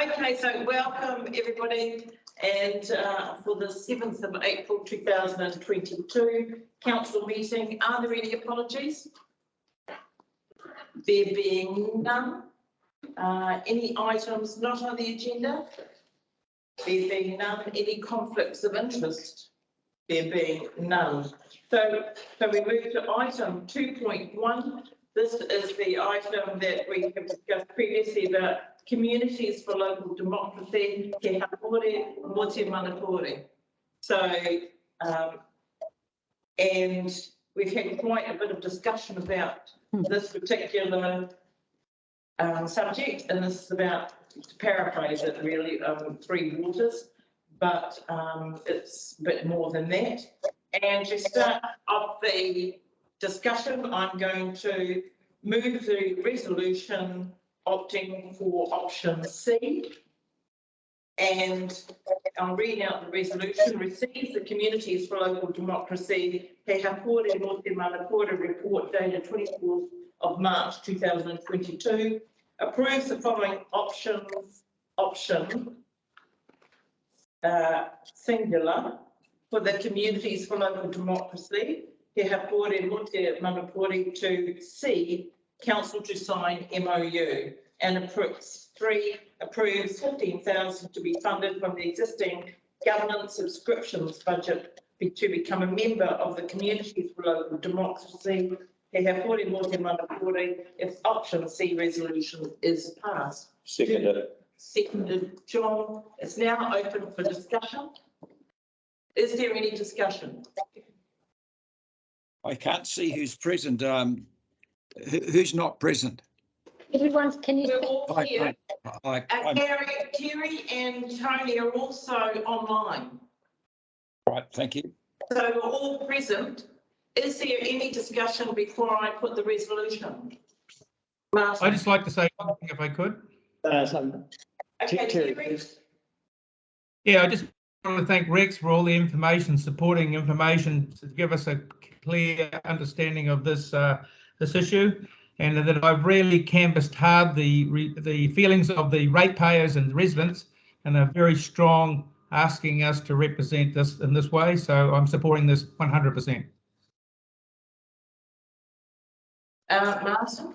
Okay, so welcome everybody, and for the 7th of April 2022 council meeting. Are there any apologies? There being none. Any items not on the agenda? There being none. Any conflicts of interest? There being none. So we move to item 2.1. This is the item that we have discussed previously about communities for local democracy, Te Hapori, Te Manapori. So, and we've had quite a bit of discussion about this particular subject, and this is about, to paraphrase it really, three waters, but it's a bit more than that. And to start off the discussion, I'm going to move the resolution opting for option C. And I'll read out the resolution. Receives the Communities for Local Democracy Te Hapori Te Manapori report dated 24th of March 2022. Approves the following options, singular, for the Communities for Local Democracy Te Hapori Te Manapori to C, Council to sign MOU, and approves 15,000 to be funded from the existing government subscriptions budget to become a member of the Communities for Local Democracy Te Hapori Te Manapori if option C resolution is passed. Seconded, John. It's now open for discussion. Is there any discussion? I can't see who's present. Who's not present? Everyone's, can you? We're all here. Terry and Tony are also online. Right, thank you. So we're all present. Is there any discussion before I put the resolution? Martin. I'd just like to say one thing if I could. Okay, Terry. Yeah, I just want to thank Rex for all the information, supporting information to give us a clear understanding of this this issue, and that I've really canvassed hard the feelings of the ratepayers and residents, and are very strong asking us to represent this in this way. So I'm supporting this 100%. Martin?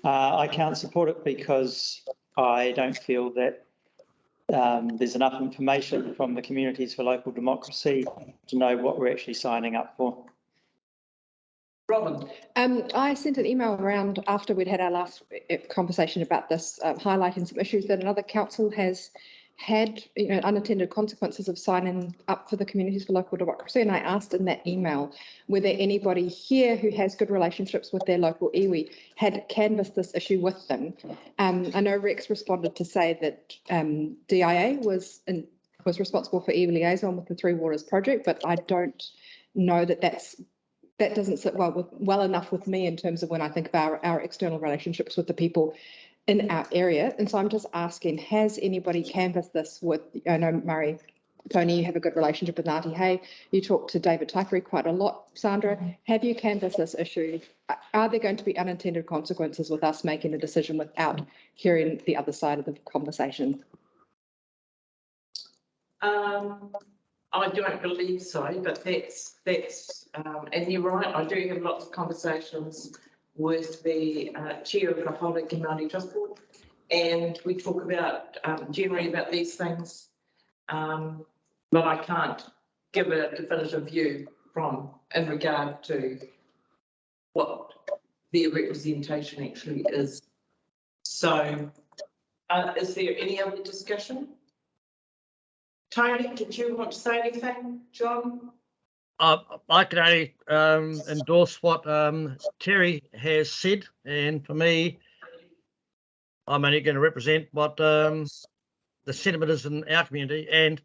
I can't support it because I don't feel that there's enough information from the Communities for Local Democracy to know what we're actually signing up for. Robin? I sent an email around after we'd had our last conversation about this, highlighting some issues that another council has had, unintended consequences of signing up for the Communities for Local Democracy. And I asked in that email whether anybody here who has good relationships with their local iwi had canvassed this issue with them. I know Rex responded to say that DIA was responsible for iwi liaison with the Three Waters project, but I don't know that that doesn't sit well enough with me in terms of when I think of our external relationships with the people in our area. And so I'm just asking, has anybody canvassed this with, I know Murray, Tony, you have a good relationship with Ngāti Hey, you talk to David Taiperi quite a lot, Sandra, have you canvassed this issue? Are there going to be unintended consequences with us making a decision without hearing the other side of the conversation? I don't believe so, but that's and you're right, I do have lots of conversations with the chair of the Hauraki Māori Trust Board, and we talk about generally about these things, but I can't give a definitive view in regard to what their representation actually is. So, is there any other discussion? Tony, did you want to say anything? John? I can only endorse what Terry has said, and for me, I'm only going to represent what the sentiment is in our community, and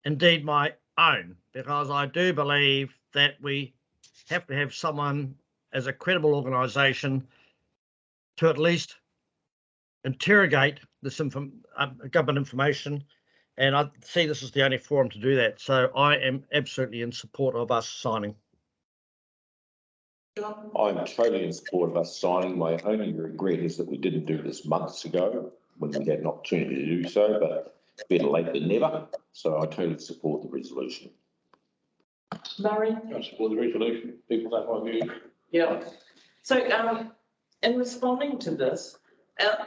indeed my own, because I do believe that we have to have someone as a credible organisation to at least interrogate this government information. And I see this is the only forum to do that. So I am absolutely in support of us signing. I'm totally in support of us signing. My only regret is that we didn't do this months ago. when we had an opportunity to do so, but better late than never. So I totally support the resolution. Murray? I support the resolution. People have my view. Yeah. So, in responding to this,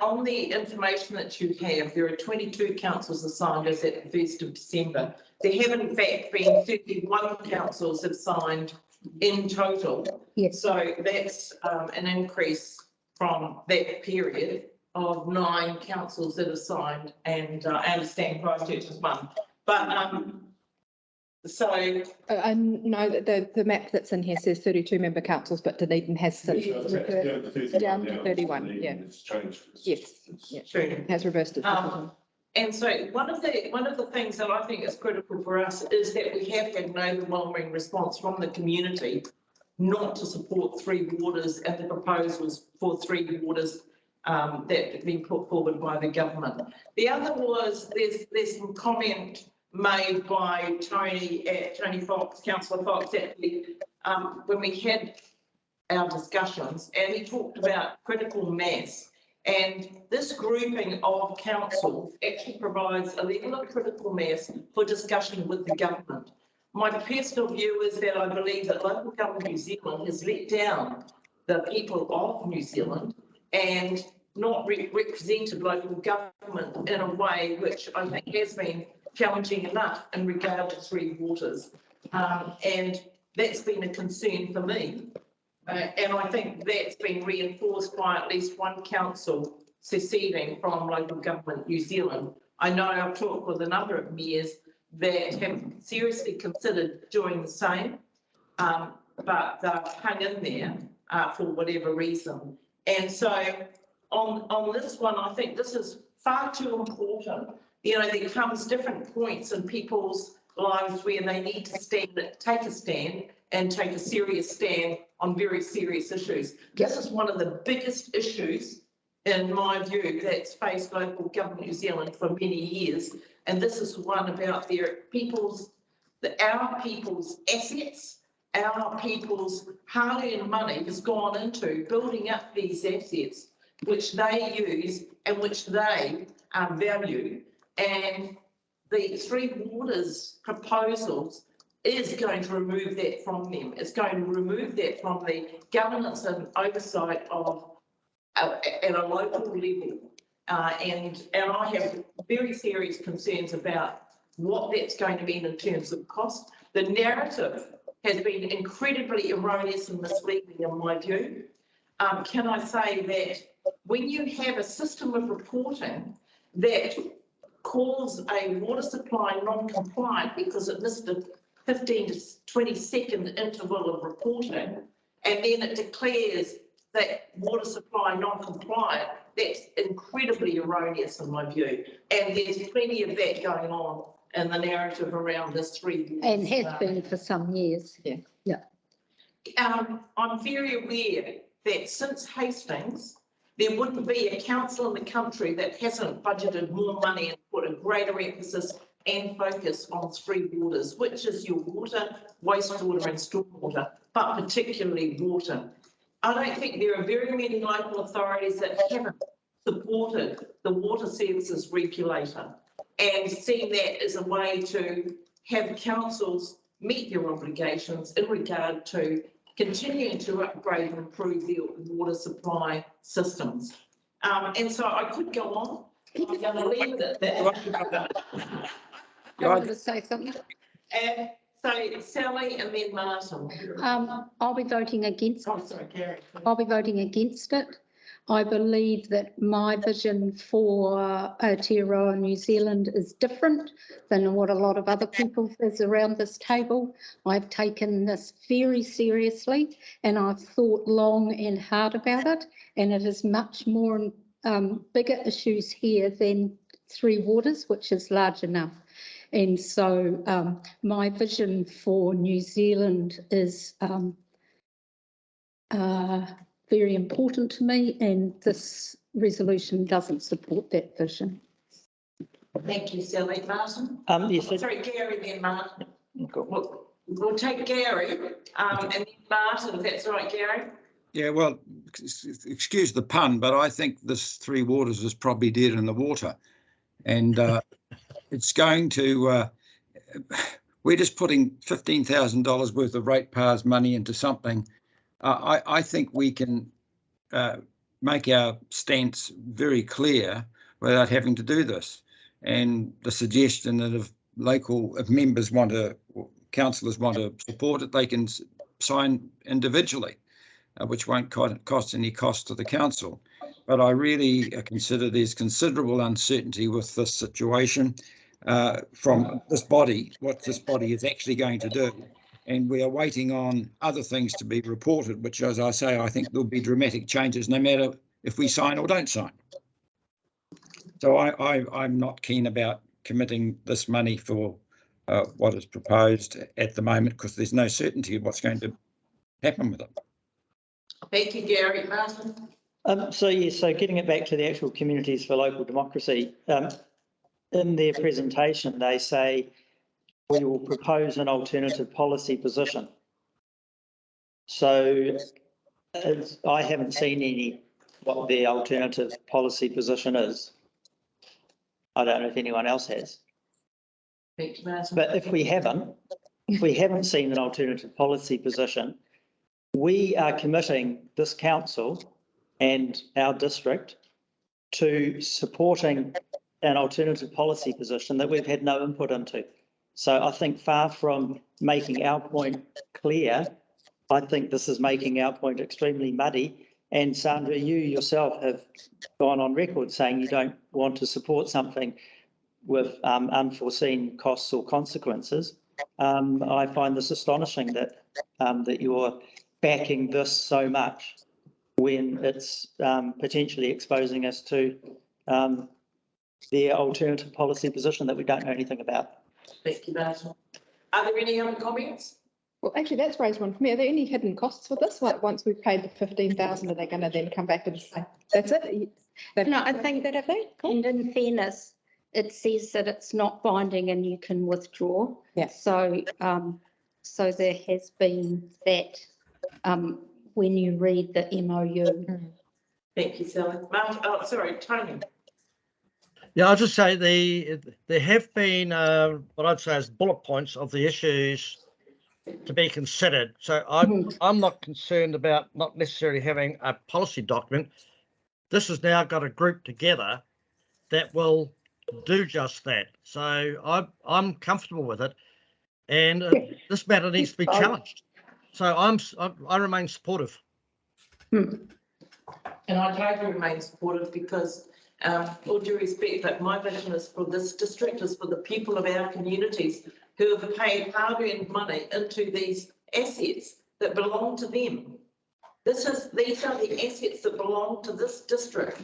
on the information that you have, there are 22 councils assigned as at the 1st of December. There have in fact been 31 councils have signed in total. Yes. So that's an increase from that period of 9 councils that have signed, and I understand Christchurch is one. But so No, the map that's in here says 32 member councils, but Dunedin has since reversed down to 31. Yeah. It's changed. Yes. Yeah. true. Has reversed its decision. And so one of the things that I think is critical for us is that we have had an overwhelming response from the community not to support Three Waters and the proposals for Three Waters that have been put forward by the government. The other was there's some comment made by Tony Fox, Councillor Fox, at the when we had our discussions, and he talked about critical mass. And this grouping of councils actually provides a level of critical mass for discussion with the government. My personal view is that I believe that local government New Zealand has let down the people of New Zealand and not represented local government in a way which I think has been challenging enough in regard to Three Waters. And that's been a concern for me. And I think that's been reinforced by at least one council seceding from local government New Zealand. I know I've talked with a number of mayors that have seriously considered doing the same, but they've hung in there for whatever reason. And so on this one, I think this is far too important. You know, there comes different points in people's lives where they need to take a stand and take a serious stand on very serious issues. This is one of the biggest issues, in my view, that's faced local government New Zealand for many years. And this is one about our people's assets, our people's hard-earned money has gone into building up these assets, which they use and which they value. And the Three Waters proposals is going to remove that from them. It's going to remove that from the governance and oversight of at a local level. And I have very serious concerns about what that's going to mean in terms of cost. The narrative has been incredibly erroneous and misleading in my view. Can I say that when you have a system of reporting that calls a water supply non-compliant because it missed a 15 to 20 second interval of reporting, and then it declares that water supply non-compliant, that's incredibly erroneous in my view. And there's plenty of that going on in the narrative around this Three Waters. And has been for some years. Yeah. Yeah. I'm very aware that since Hastings, there wouldn't be a council in the country that hasn't budgeted more money and put a greater emphasis and focus on Three Waters, which is your water, wastewater and stormwater, but particularly water. I don't think there are very many local authorities that haven't supported the water services regulator and seen that as a way to have councils meet their obligations in regard to continuing to upgrade and improve their water supply systems. And so I could go on. I'm going to leave it there. I wanted to say something. And so Sally and then Martin. I'll be voting against Oh, it. sorry, Gary. I'll be voting against it. I believe that my vision for Aotearoa New Zealand is different than what a lot of other people is around this table. I've taken this very seriously and I've thought long and hard about it, and it is much more bigger issues here than Three Waters, which is large enough. And so my vision for New Zealand is very important to me, and this resolution doesn't support that vision. Thank you, Sally. Martin? Yes, Sorry, Gary, then Martin. cool. We'll take Gary and then Martin, if that's all right, Gary. Yeah, well, excuse the pun, but I think this Three Waters is probably dead in the water. And it's going to, we're just putting $15,000 worth of ratepayers' money into something. I think we can make our stance very clear without having to do this. And the suggestion that if members want to, or councillors want to support it, they can sign individually, which won't cost any cost to the council. But I really consider there's considerable uncertainty with this situation from this body, what this body is actually going to do. And we are waiting on other things to be reported, which, as I say, I think there'll be dramatic changes no matter if we sign or don't sign. So I'm not keen about committing this money for what is proposed at the moment, because there's no certainty of what's going to happen with it. Thank you, Gary. Martin? So getting it back to the actual Communities for Local Democracy, in their presentation, they say we will propose an alternative policy position. So I haven't seen what the alternative policy position is. I don't know if anyone else has. Thank you, Martin. But if we haven't seen an alternative policy position, we are committing this council and our district to supporting an alternative policy position that we've had no input into. So I think, far from making our point clear, I think this is making our point extremely muddy. And Sandra, you yourself have gone on record saying you don't want to support something with unforeseen costs or consequences. I find this astonishing that you're backing this so much when it's potentially exposing us to their alternative policy position that we don't know anything about. Thank you, Martin. Are there any other comments? Well, actually, that's raised one for me. Are there any hidden costs for this? Like, once we've paid the 15,000, are they going to then come back and say, that's it? No, I think that have they? Cool. And in fairness, it says that it's not binding and you can withdraw. Yeah. So, so there has been that when you read the MOU. Thank you, Sally. Martin, oh, sorry, Tony. Yeah, I'll just say there have been what I'd say is bullet points of the issues to be considered. So I'm not concerned about not necessarily having a policy document. This has now got a group together that will do just that. So I'm comfortable with it, and this matter needs to be challenged. So I remain supportive. And I'd like to remain supportive because, all due respect, that my vision is for this district, is for the people of our communities who have paid hard-earned money into these assets that belong to them. These are the assets that belong to this district,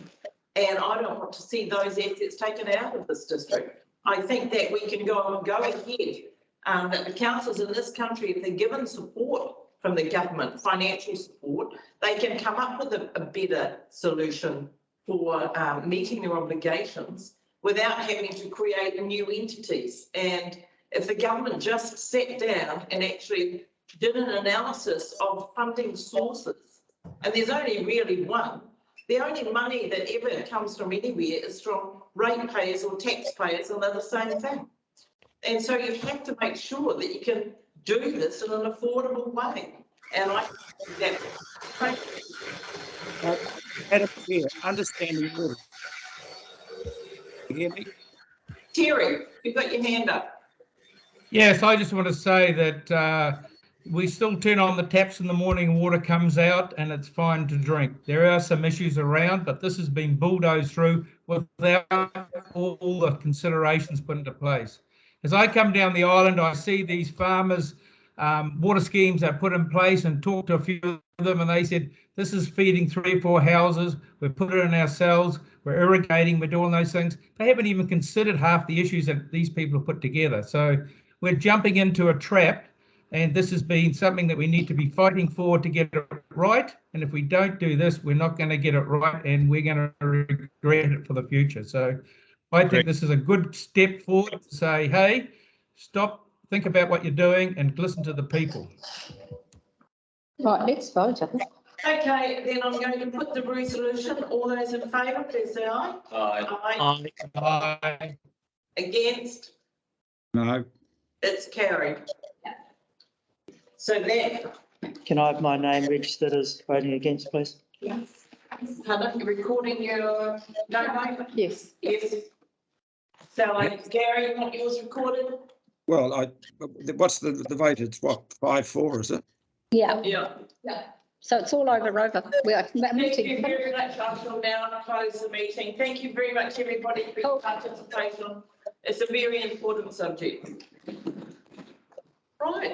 and I don't want to see those assets taken out of this district. I think that we can go ahead, that the councils in this country, if they're given support from the government, financial support, they can come up with a better solution for meeting their obligations without having to create new entities. And if the government just sat down and actually did an analysis of funding sources, and there's only really one, the only money that ever comes from anywhere is from ratepayers or taxpayers, and they're the same thing. And so you have to make sure that you can do this in an affordable way. And I think that. Madam Chair, understanding order. You hear me? Terry, you've got your hand up. Yes, I just want to say that we still turn on the taps in the morning, water comes out and it's fine to drink. There are some issues around, but this has been bulldozed through without all the considerations put into place. As I come down the island, I see these farmers' water schemes are put in place, and talked to a few of them, and they said, this is feeding 3 or 4 houses. We've put it in ourselves. We're irrigating. We're doing those things. They haven't even considered half the issues that these people have put together. So we're jumping into a trap, and this has been something that we need to be fighting for to get it right. And if we don't do this, we're not going to get it right, and we're going to regret it for the future. So I think this is a good step forward to say, hey, stop, think about what you're doing and listen to the people. Right, let's vote. Okay, then I'm going to put the resolution. All those in favour, please say aye. Aye. Aye. Against? No, It's carried. So that, Can I have my name registered as voting against, please? pardon, you're recording your, no, Yes. yes. So Gary, you want yours recorded? well, what's the vote? It's what, 5-4, is it? Yeah, Yeah. so it's all over. We're Thank you meeting. very much. I shall now close the meeting. Thank you very much, everybody, for your participation. It's a very important subject. Right.